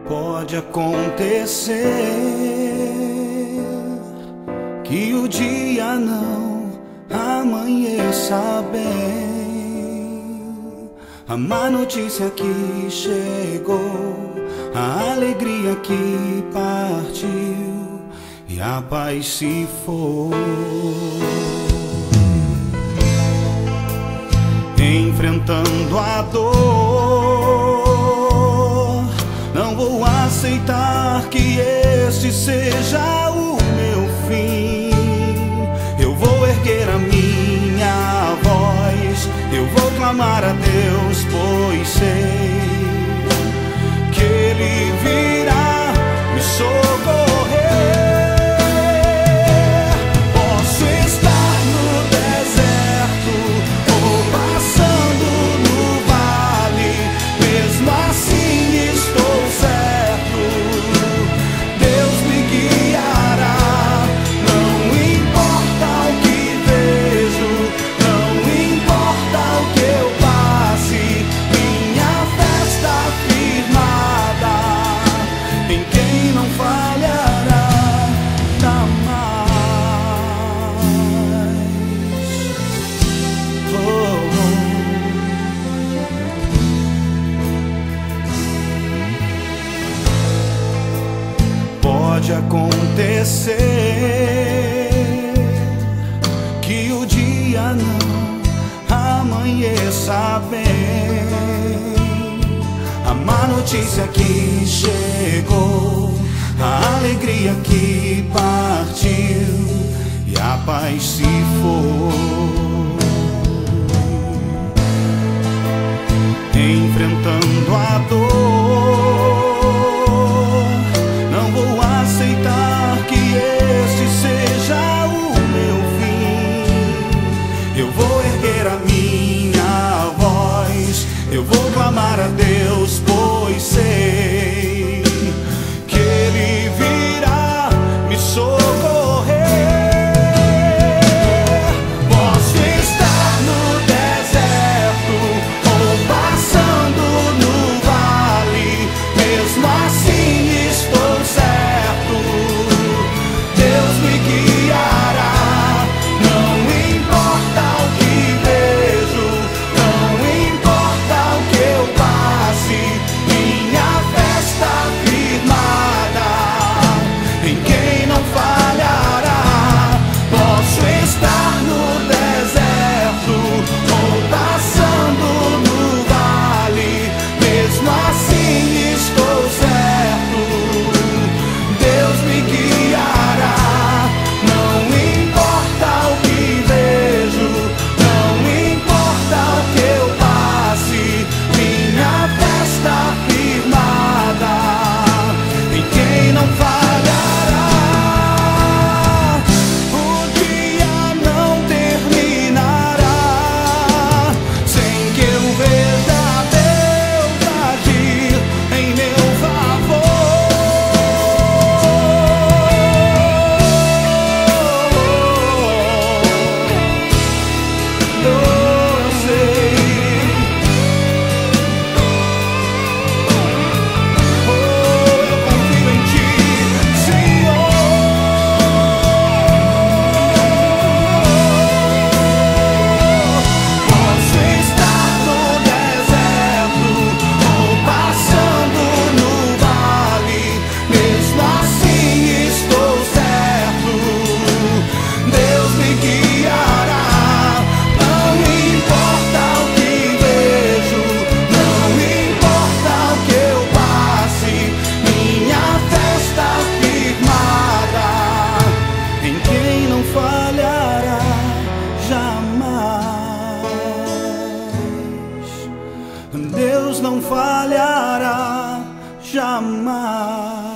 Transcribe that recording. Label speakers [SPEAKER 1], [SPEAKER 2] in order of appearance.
[SPEAKER 1] Pode acontecer que o dia não amanheça bem. A má notícia que chegou, a alegria que partiu e a paz se foi. Enfrentando a dor, não vou aceitar que este seja o meu fim. Eu vou erguer a minha voz, eu vou clamar a Deus, pois sei que Ele virá me socorrer. Posso estar no deserto ou passando no vale, mesmo assim estou certo, Deus me guiará. Não importa o que vejo, não importa o que eu passe, minha fé está firmada em quem não falhará jamais. Oh, oh. Pode acontecer que o dia não amanheça bem. A má notícia que chegou, a alegria que partiu e a paz se foi. Enfrentando a dor, não vou aceitar que este seja o meu fim. Eu vou erguer a minha voz, eu vou clamar a Deus, pois sei que Ele virá me socorrer. Posso estar no deserto ou passando no vale, mesmo assim estou certo, Deus me guiará. Não importa o que vejo, não importa o que eu passe, minha fé está firmada em quem não falhará. Posso estar no deserto ou passando no vale, mesmo assim estou certo, Deus me guiará. Não importa o que vejo, não importa o que eu passe, minha fé está firmada em quem não falhará. O dia não terminará sem que eu veja Deus agir em meu favor. Eu sei, oh, eu confio em Ti, Senhor. Posso estar no deserto ou passando no vale, mesmo assim estou certo, Deus me guiará. Não importa o que vejo, não importa o que eu passe, minha fé está firmada em quem não falhará jamais. Deus não falhará jamais.